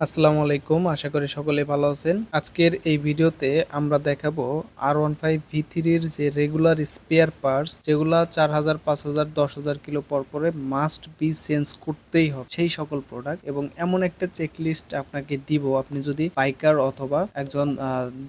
আসসালামু আলাইকুম, আশা করি সকলে ভালো আছেন। আজকের এই ভিডিওতে আমরা দেখাবো R15V3-র যে রেগুলার স্পেয়ার পার্টস যেগুলা 4000, 5000, 10,000 কিলো পর পরে মাস্ট বি চেঞ্জ করতেই হবে সেই সকল প্রোডাক্ট, এবং এমন একটা চেকলিস্ট আপনাকে দিব। আপনি যদি বাইকার অথবা একজন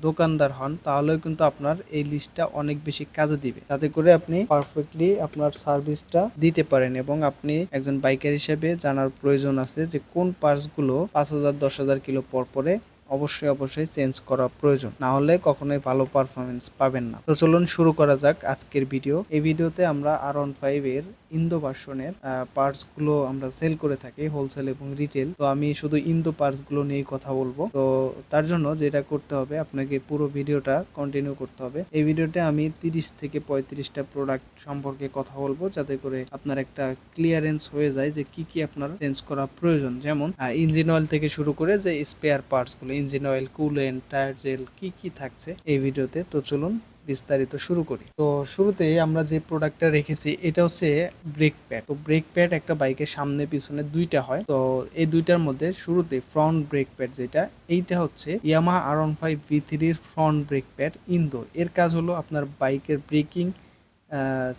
দোকানদার হন তাহলেও কিন্তু আপনার এই লিস্টটা অনেক বেশি কাজে দিবে, যাতে করে আপনি পারফেক্টলি আপনার সার্ভিসটা দিতে পারেন। এবং আপনি একজন বাইকার হিসেবে জানার প্রয়োজন আছে যে কোন পার্টসগুলো 5000, 10,000 কিলো পর পরে অবশ্যই চেঞ্জ করা প্রয়োজন, না হলে কখনোই ভালো পারফরমেন্স পাবেন না। তো চলুন শুরু করা যাক আজকের ভিডিও। এই ভিডিওতে আমরা R15 এর ইন্দো ভার্সনের পার্টস গুলো আমরা সেল করে থাকি হোলসেল এবং রিটেল। তো আমি শুধু ইন্দো পার্টস গুলো নিয়ে কথা বলবো। তো তার জন্য যেটা করতে হবে, আপনাকে পুরো ভিডিওটা কন্টিনিউ করতে হবে। এই ভিডিওতে আমি 30 থেকে 35টা প্রোডাক্ট সম্পর্কে কথা বলবো, যাতে করে আপনার একটা ক্লিয়ারেন্স হয়ে যায় যে কি কি আপনার চেঞ্জ করা প্রয়োজন। যেমন ইঞ্জিন অয়েল থেকে শুরু করে যে স্পেয়ার পার্টস গুলো, engine oil, coolant, tyre jail, কি কি থাকছে এই ভিডিওতে। তো চলুন বিস্তারিত শুরু করি। তো শুরুতেই আমরা যে প্রোডাক্টটা রেখেছি এটা হচ্ছে ব্রেক প্যাড। তো ব্রেক প্যাড একটা বাইকের সামনে পিছনে দুইটা হয়। তো এই দুইটার মধ্যে শুরুতে ফ্রন্ট ব্রেক প্যাড যেটা, এইটা হচ্ছে ইয়ামাহা R15V3-র ফ্রন্ট ব্রেক প্যাড ইন্দো। এর কাজ হলো আপনার বাইকের ব্রেকিং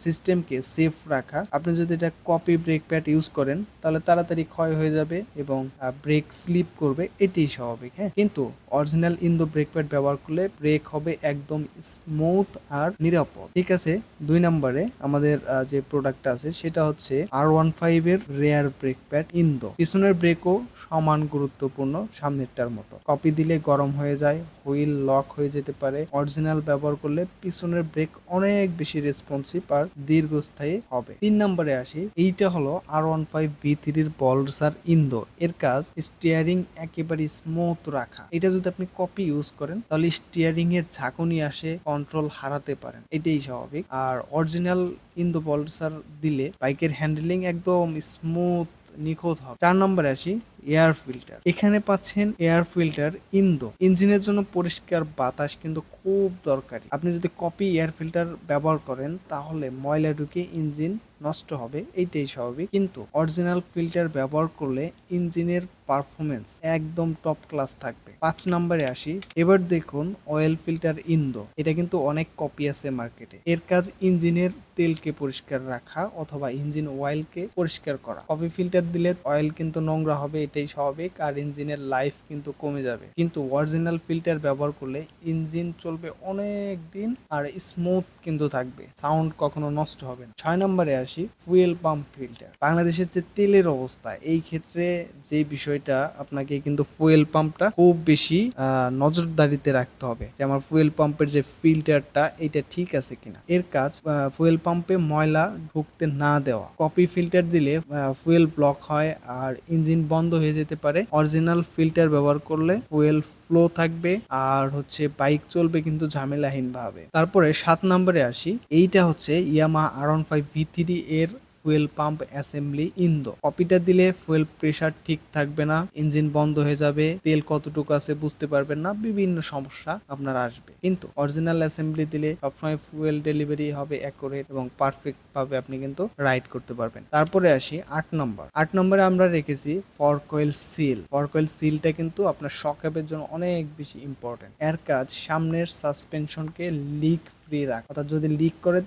সিস্টেমকে সেফ রাখা। আপনি যদি এটা কপি ব্রেক প্যাড ইউজ করেন তাহলে তাড়াতাড়ি ক্ষয় হয়ে যাবে এবং ব্রেক স্লিপ করবে, এটাই স্বাভাবিক। হ্যাঁ, কিন্তু অরিজিনাল ইন্দো ব্রেক প্যাড ব্যবহার করলে ব্রেক হবে একদম স্মুথ আর নিরাপদ। ঠিক আছে, 2 নম্বরে আমাদের যে প্রোডাক্টটা আছে সেটা হচ্ছে R15 এর রেয়ার ব্রেক প্যাড ইন্দো। পিছনের ব্রেকও সমান গুরুত্বপূর্ণ সামনেরটার মতো। কপি দিলে গরম হয়ে যায়, হুইল লক হয়ে যেতে পারে। অরিজিনাল ব্যবহার করলে পিছনের ব্রেক অনেক বেশি রেসপন্সিভ আর দীর্ঘস্থায়ী হবে। 3 নম্বরে আসি, এইটা হলো R15V3-র পলসার ইন্দো। এর কাজ স্টিয়ারিং একেবারে স্মুথ রাখা। এটা যদি আপনি কপি ইউজ করেন তাহলে স্টিয়ারিং এর ঝাঁকুনি আসে, কন্ট্রোল হারাতে পারেন, এটাই স্বাভাবিক। আর অরিজিনাল ইন্দো পলসার দিলে বাইকের হ্যান্ডেলিং একদম স্মুথ, নিখুঁত হবে। 4 নম্বরে আসি, এয়ার ফিল্টার। এখানে পাচ্ছেন এয়ার ফিল্টার ইন্দো। ইঞ্জিনের জন্য পরিষ্কার বাতাস কিন্তু খুব দরকারি। আপনি যদি কপি এয়ার ফিল্টার ব্যবহার করেন তাহলে ময়লা ঢুকে ইঞ্জিন নষ্ট হবে, এইটাই স্বাভাবিক। কিন্তু অরিজিনাল ফিল্টার ব্যবহার করলে ইঞ্জিনের পারফরমেন্স একদম টপ ক্লাস থাকবে। 5 নম্বরে আসি, এবার দেখুন অয়েল ফিল্টার ইন্দো। এটা কিন্তু অনেক কপি আছে মার্কেটে। এর কাজ ইঞ্জিনের তেলকে পরিষ্কার রাখা অথবা ইঞ্জিন অয়েলকে পরিষ্কার করা। কপি ফিল্টার দিলে অয়েল কিন্তু নোংরা হবে, এটাই স্বাভাবিক, আর ইঞ্জিনের লাইফ কিন্তু কমে যাবে। কিন্তু অরিজিনাল ফিল্টার ব্যবহার করলে ইঞ্জিন চলবে অনেক দিন আর স্মুথ কিন্তু থাকবে, সাউন্ড কখনো নষ্ট হবে না। 6 নম্বরে আসি, ফুয়েল পাম্প ফিল্টার। বাংলাদেশের যে তেলের অবস্থা, এই ক্ষেত্রে যে বিষয়টা আপনাকে কিন্তু ফুয়েল পাম্পটা খুব বেশি নজরদারিতে রাখতে হবে যে আমার ফুয়েল পাম্পের যে ফিল্টারটা এটা ঠিক আছে কিনা। এর কাজ ফুয়েল পাম্পে ময়লা ঢুকতে না দেওয়া। কপি ফিল্টার দিলে ফুয়েল ব্লক হয় আর ইঞ্জিন বন্ধ হয়ে যেতে পারে। অরিজিনাল ফিল্টার ব্যবহার করলে ফুয়েল ফ্লো থাকবে আর হচ্ছে বাইক চলবে কিন্তু ঝামেলাহীন ভাবে। তারপরে 7 নম্বরে আসি, এইটা হচ্ছে ইয়ামাহা R15V3 এর ফুয়েল পাম্প অ্যাসেম্বলি ইন্দো। কপিটা দিলে ফুয়েল প্রেসার ঠিক থাকবে না, ইঞ্জিন বন্ধ হয়ে যাবে, তেল কতটুকু আছে বুঝতে পারবেন না, বিভিন্ন সমস্যা আপনার আসবে। কিন্তু অরিজিনাল অ্যাসেম্বলি দিলে সবসময় ফুয়েল ডেলিভারি হবে অ্যাকুরেট এবং পারফেক্ট ভাবে আপনি কিন্তু রাইড করতে পারবেন। তারপরে আসি 8 নম্বর। 8 নম্বরে আমরা রেখেছি fork oil seal. Fork oil সিলটা কিন্তু আপনার শক অ্যাপের জন্য অনেক বেশি ইম্পর্টেন্ট। এর কাজ সামনের সাসপেনশনকে লিক ফ্রি রাখা, অর্থাৎ যদি লিক করে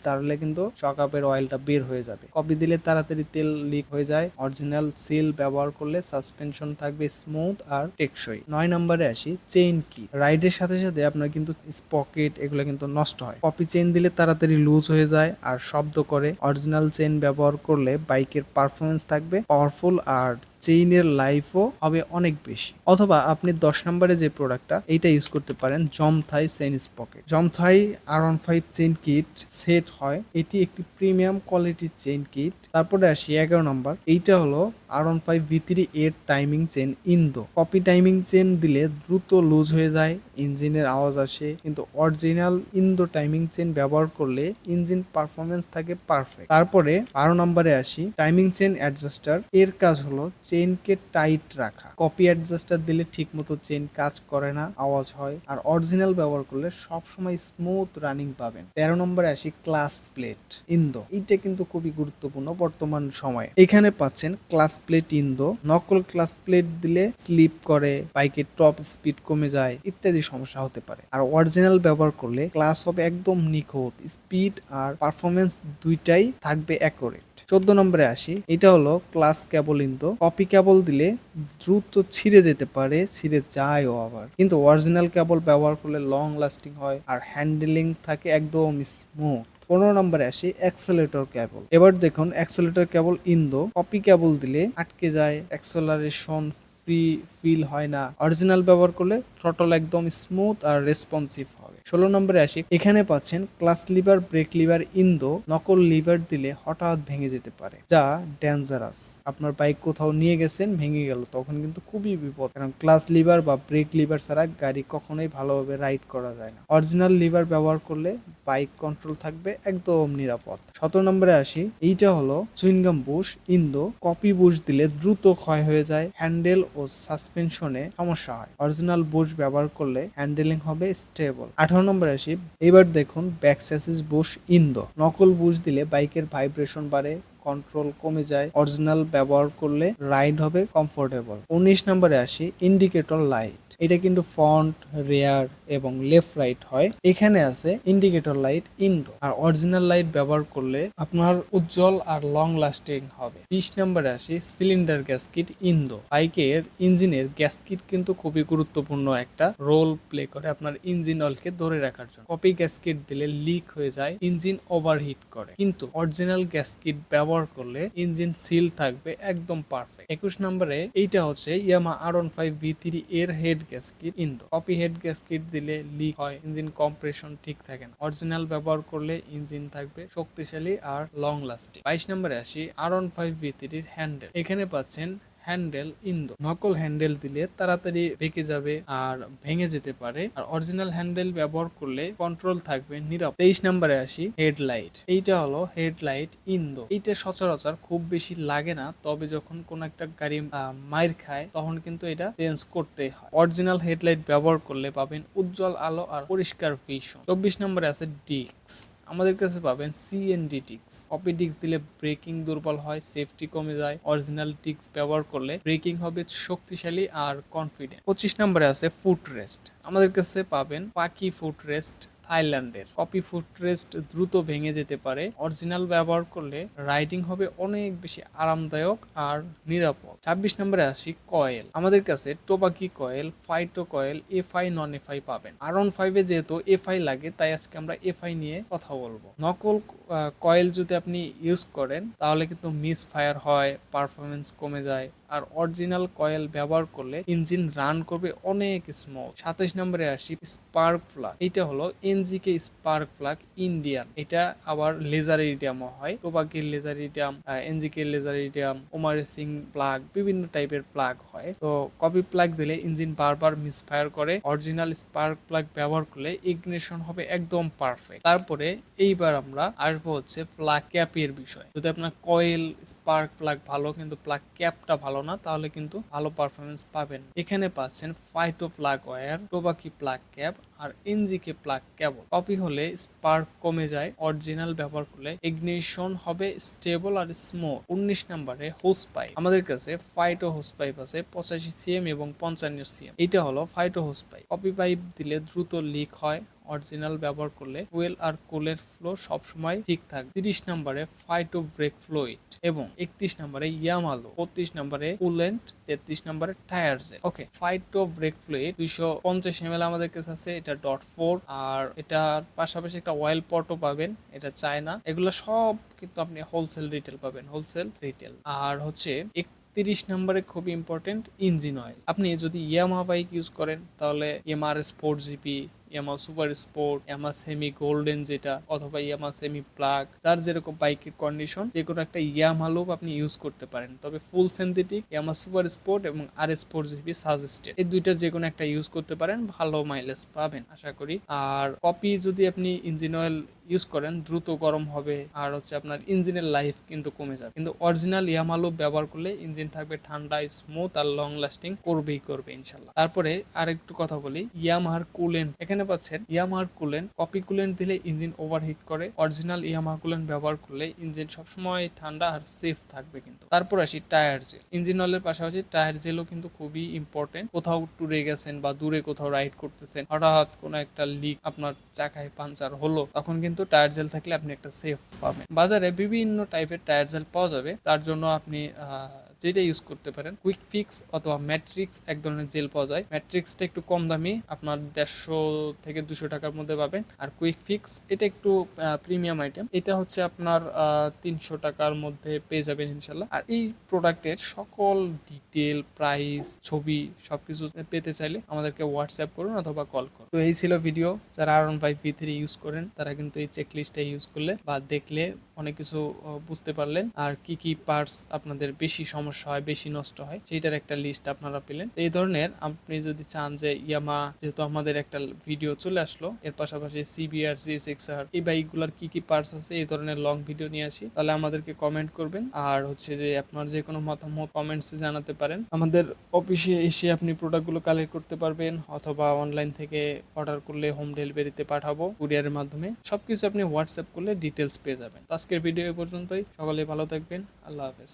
তাহলে কিন্তু শকআপের অয়েলটা বের হয়ে যাবে। কপি দিলে তাড়াতাড়ি তেল লিক হয়ে যায়। অরিজিনাল সিল ব্যবহার করলে সাসপেনশন থাকবে স্মুথ আর টেকসই। 9 নম্বরে আসি, চেইন কি। রাইডের সাথে সাথে আপনার কিন্তু স্পকেট এগুলো কিন্তু নষ্ট হয়। কপি চেইন দিলে তাড়াতাড়ি লুজ হয়ে যায় আর শব্দ করে। অরিজিনাল চেইন ব্যবহার করলে বাইকের পারফরমেন্স থাকবে পাওয়ারফুল আর চেইনের লাইফও হবে অনেক বেশি। অথবা আপনি 10 নম্বরে যে প্রোডাক্টটা এইটা ইউজ করতে পারেন, Jomthai chain sprocket. Jomthai R15 chain kit set হয়, এটি একটি প্রিমিয়াম কোয়ালিটির চেইন কিট। তারপরে আসি 11 নম্বর, এইটা হলো R15V3 এর timing chain Indo. Copy timing chain দিলে দ্রুত লুজ হয়ে যায়, ইঞ্জিনের আওয়াজ আসে, কিন্তু অরিজিনাল ইন্দো টাইমিং চেইন ব্যবহার করলে ইঞ্জিন পারফরমেন্স থাকে পারফেক্ট। তারপরে 12 নম্বরে আসি, টাইমিং চেইন অ্যাডজাস্টার। এর কাজ হলো চেইনকে টাইট রাখা। কপি অ্যাডজাস্টার দিলে ঠিক মতো চেইন কাজ করে না, আওয়াজ হয়, আর অরিজিনাল ব্যবহার করলে সবসময় স্মুথ রানিং পাবেন। 13 নম্বরে আসি, ক্লাস প্লেট ইন্দো। এইটা কিন্তু খুবই গুরুত্বপূর্ণ বর্তমান সময়ে। এখানে পাচ্ছেন ক্লাস প্লেট ইন্দো, নকল ক্লাস প্লেট দিলে স্লিপ করে, বাইকের টপ স্পিড কমে যায় ইত্যাদি সমস্যা হতে পারে। আর অরিজিনাল ব্যবহার করলে ক্লাস হবে একদম নিখুঁত, স্পিড আর পারফরমেন্স দুইটাই থাকবে অ্যাকুরেট। 14 নম্বরে আসি, এটা হলো ক্লাস কেবল ইন্দো। কপি কেবল দিলে দ্রুত ছিঁড়ে যেতে পারে, ছিঁড়ে যায়ও আবার, কিন্তু অরিজিনাল কেবল ব্যবহার করলে লং লাস্টিং হয় আর হ্যান্ডেলিং থাকে একদম স্মুথ। 15 নম্বরে আসি অ্যাক্সেলেটর কেবল। এবার দেখুন অ্যাক্সেলেটর কেবল ইন্দো, কপি কেবল দিলে আটকে যায়, অ্যাক্সেলারেশন ফ্রি ফিল হয় না। অরিজিনাল ব্যবহার করলে থ্রটল একদম স্মুথ আর রেসপন্সিভ হবে। 16 নম্বরে আসি, এখানে পাচ্ছেন class liver, break liver Indo, নকল লিভার দিলে হঠাৎ ভেঙে যেতে পারে, যা ডেঞ্জারাস। আপনার বাইক কোথাও নিয়ে গেছেন, ভেঙে গেল, তখন কিন্তু খুবই বিপদ, কারণ ক্লাস লিভার বা ব্রেক লিভার ছাড়া গাড়ি কখনোই ভালোভাবে রাইড করা যায় না। অরিজিনাল লিভার ব্যবহার করলে বাইক কন্ট্রোল থাকবে একদম নিরাপদ। 17 নম্বরে আসি, এইটা হলো chewing gum Bush Indo, copy Bush দিলে দ্রুত ক্ষয় হয়ে যায়, হ্যান্ডেল ও সাসপেনশনে সমস্যা হয়। অরিজিনাল বুশ ব্যবহার করলে হ্যান্ডেলিং হবে স্টেবল। 18 নম্বরে আসি, এবার দেখুন ব্যাক স্যাসিস বুশ ইন্দো, নকল বুশ দিলে বাইকের ভাইব্রেশন বাড়ে, কন্ট্রোল কমে যায়। অরিজিনাল ব্যবহার করলে রাইড হবে কমফোর্টেবল। 19 নম্বরে আসি, ইন্ডিকেটর লাইট। এটা কিন্তু ফ্রন্ট, রেয়ার এবং লেফট রাইট হয়। এখানে আছে ইন্ডিকেটর লাইট ইন্দো, আর অরিজিনাল লাইট ব্যবহার করলে আপনার উজ্জ্বল আর লং লাস্টিং হবে। 20 নম্বরে আসি, সিলিন্ডার গ্যাসকিট ইন্দো। বাইকের ইঞ্জিনের গ্যাসকিট কিন্তু খুবই গুরুত্বপূর্ণ একটা রোল প্লে করে আপনার ইঞ্জিন অয়েলকে ধরে রাখার জন্য। কপি গ্যাসকিট দিলে লিক হয়ে যায়, ইঞ্জিন ওভারহিট করে, কিন্তু অরিজিনাল গ্যাসকিট ব্যবহার করলে ইঞ্জিন সিল থাকবে একদম পারফেক্ট। 21 নম্বরে এইটা হচ্ছে ইয়ামাহা R15 V3 এর head gasket Indo. Copy head gasket দিলে লিক হয়, ইঞ্জিন কম্প্রেশন ঠিক থাকে না। অরিজিনাল ব্যবহার করলে ইঞ্জিন থাকবে শক্তিশালী আর লং লাস্টিং। 22 নম্বরে আসি, R15 V3 এর হ্যান্ডেল। এখানে পাচ্ছেন হ্যান্ডেল ইন্দো, নকল হ্যান্ডেল দিলে তাড়াতাড়ি বেঁকে যাবে আর ভেঙে যেতে পারে, আর অরিজিনাল হ্যান্ডেল ব্যবহার করলে কন্ট্রোল থাকবে নিরাপদ। 23 নম্বরে আসি, হেডলাইট। এইটা হলো হেডলাইট ইন্দো। এইটা সচরাচর খুব বেশি লাগে না, তবে যখন কোন একটা গাড়ি মাইর খায় তখন কিন্তু এটা চেঞ্জ করতে হয়। অরিজিনাল হেডলাইট ব্যবহার করলে পাবেন উজ্জ্বল আলো আর পরিষ্কার ভিশন। 24 নম্বরে আছে ডিস্ক। আমাদের কাছে পাবেন সিএনডি ডিস্ক। কপি ডিস্ক দিলে ব্রেকিং দুর্বল হয়, সেফটি কমে যায়। অরিজিনাল ডিস্ক ব্যবহার করলে ব্রেকিং হবে শক্তিশালী আর কনফিডেন্ট। 25 নম্বরে আছে ফুট রেস্ট। আমাদের কাছে পাবেন পাকি ফুট রেস্ট থাইল্যান্ডের। কপি ফুট রেস্ট দ্রুত ভেঙে যেতে পারে, অরিজিনাল ব্যবহার করলে রাইডিং হবে অনেক বেশি আরামদায়ক আর নিরাপদ। 26 নম্বরে আসি কয়েল। আমাদের কাছে টোবাকি কয়েল, ফাইটো কয়েল, এফআই নন এফআই পাবেন। R15 এ যেহেতু এফআই লাগে, তাই আজকে আমরা এফআই নিয়ে কথা বলবো। নকল কয়েল যদি আপনি ইউজ করেন তাহলে কিন্তু মিস ফায়ার হয়, পারফরমেন্স কমে যায়, আর অরিজিনাল কয়েল ব্যবহার করলে ইঞ্জিন রান করবে অনেক স্মুথ। 27 নম্বরে আসি স্পার্ক প্লাগ। এটা হলো এনজিকে স্পার্ক প্লাগ ইন্ডিয়ান। এটা আবার লেজার ইরিডিয়ামও হয়, টোবাকির laser iridium, এনজিকে laser iridium, ওমারেসিং plug, বিভিন্ন টাইপের প্লাগ হয়। তো কপি প্লাগ দিলে ইঞ্জিন বারবার মিসফায়ার করে, অরিজিনাল স্পার্ক প্লাগ ব্যবহার করলে ইগনিশন হবে একদম পারফেক্ট। তারপরে এইবার আমরা আসবো হচ্ছে প্লাগ ক্যাপের বিষয়। যদি আপনার কয়েল স্পার্ক প্লাগ ভালো কিন্তু প্লাগ ক্যাপটা ভালো না, তাহলে কিন্তু ভালো পারফরমেন্স পাবেন। এখানে পাচ্ছেন ফাইটো প্লাগ ওয়্যার, টোবাকি প্লাগ ক্যাপ আর এনজিকে প্লাগ কেবল। কপি হলে স্পার্ক কমে যায়, অরিজিনাল ব্যবহার করলে ইগনিশন হবে স্টেবল আর স্মুথ। 19 নম্বরে হোস পাইপ। আমাদের কাছে ফাইটো হোস পাইপ আছে 85 সিএম এবং 55 সিএম। এটা হলো phyto hose pipe. Copy pipe দিলে দ্রুত লিক হয়, অরিজিনাল ব্যবহার করলে ফুয়েল আর কুলের ফ্লো সবসময় ঠিক থাকে। 30 নম্বরে ফাইটো ব্রেক ফ্লুইড এবং 31 নম্বরে ইয়ামালো, 32 নম্বরে কুলেন্ট, 33 নম্বরে টায়ার জেল। ওকে, ফাইটো ব্রেক ফ্লুইড 250 ml আমাদের কাছে আছে, এটা .4, আর এটার পাশাপাশি একটা অয়েল পটও পাবেন, এটা চায়না। এগুলো সব কিন্তু আপনি হোলসেল রিটেল পাবেন, হোলসেল রিটেল। আর হচ্ছে 30 নম্বরে খুব ইম্পর্টেন্ট ইঞ্জিন অয়েল। আপনি যদি ইয়ামাহা বাইক ইউজ করেন তাহলে ইয়ামাহার sport GP, Yamaha super sport, Yamaha semi golden যেটা, অথবা ইয়ামাহা সেমি প্লাগ, যার যেরকম বাইকের কন্ডিশন যে কোনো একটা ইয়ামাহা লুপ আপনি ইউজ করতে পারেন। তবে ফুল সিনথেটিক ইয়ামাহা সুপার স্পোর্ট এবং আর স্পোর্ট জিপি সাজেস্টেড, এই দুইটার যে কোনো একটা ইউজ করতে পারেন, ভালো মাইলেজ পাবেন আশা করি। আর কপি যদি আপনি ইঞ্জিন অয়েল ইউজ করেন দ্রুত গরম হবে, আর হচ্ছে আপনার ইঞ্জিনের লাইফ কিন্তু কমে যাবে। কিন্তু অরিজিনাল ইয়ামাহা লুপ ব্যবহার করলে ইঞ্জিন থাকবে ঠান্ডা, স্মুথ আর লং লাস্টিং করবে ইনশাল্লাহ। তারপরে আরেকটু কথা বলি, ইয়ামাহার কুলেন্ট। এখানে পাচ্ছেন ইয়ামাহার কুলেন্ট। কপি কুলেন্ট দিলে ইঞ্জিন ওভারহিট করে, অরিজিনাল ইয়ামাহা কুলেন্ট ব্যবহার করলে ইঞ্জিন সবসময় ঠান্ডা আর সেফ থাকবে। কিন্তু তারপর আসি টায়ার জেল। ইঞ্জিন অয়েলের পাশাপাশি টায়ার জেলও কিন্তু খুবই ইম্পর্টেন্ট। কোথাও ট্যুরে গেছেন বা দূরে কোথাও রাইড করতেছেন, হঠাৎ কোনো একটা লিক, আপনার চাকায় পাঞ্চার হলো, তখন কিন্তু টায়ার জেল থাকলে আপনি একটা সেফ পাবেন। বাজারে বিভিন্ন টাইপের টায়ার জেল পাওয়া যাবে, তার জন্য আপনি যেটা ইউজ করতে পারেন, কুইক ফিক্স অথবা ম্যাট্রিক্স এক ধরনের জেল পাওয়া যায়। ম্যাট্রিক্সটা একটু কম দামি, আপনার 150 থেকে 200 টাকার মধ্যে পাবেন। আর কুইক ফিক্স এটা একটু প্রিমিয়াম আইটেম, এটা হচ্ছে আপনার 300 টাকার মধ্যে পেয়ে যাবেন ইনশাল্লাহ। আর এই প্রোডাক্টের সকল ডিটেল, প্রাইস, ছবি সবকিছু পেতে চাইলে আমাদেরকে হোয়াটসঅ্যাপ করুন অথবা কল করুন। তো এই ছিল ভিডিও। যারা R15 V3 ইউজ করেন তারা কিন্তু এই চেকলিস্টটা ইউজ করলে বা দেখলে অনেক কিছু বুঝতে পারলেন। আর কি কি পার্টস আপনাদের বেশি সমস্যা হয়, বেশি নষ্ট হয়, সেইটার একটা লিস্ট আপনারা পেলেন। এই ধরনের আপনি যদি চান যে ইয়ামাহা, যেহেতু আমাদের একটা ভিডিও চলে আসলো, এর পাশাপাশি CBR, GSX-R এই বাইকগুলোর কি কি পার্টস আছে এই ধরনের লং ভিডিও নিয়ে আসি, তাহলে আমাদেরকে কমেন্ট করবেন। আর হচ্ছে যে আপনার যে কোনো মতামত কমেন্টসে জানাতে পারেন। আমাদের অফিসে এসে আপনি প্রোডাক্টগুলো কালেক্ট করতে পারবেন, অথবা অনলাইন থেকে অর্ডার করলে হোম ডেলিভারিতে পাঠাবো কুরিয়ারের মাধ্যমে। সবকিছু আপনি হোয়াটসঅ্যাপ করলে ডিটেলস পেয়ে যাবেন। আজকের ভিডিও এ পর্যন্তই। সকলে ভালো থাকবেন। আল্লাহ হাফেজ।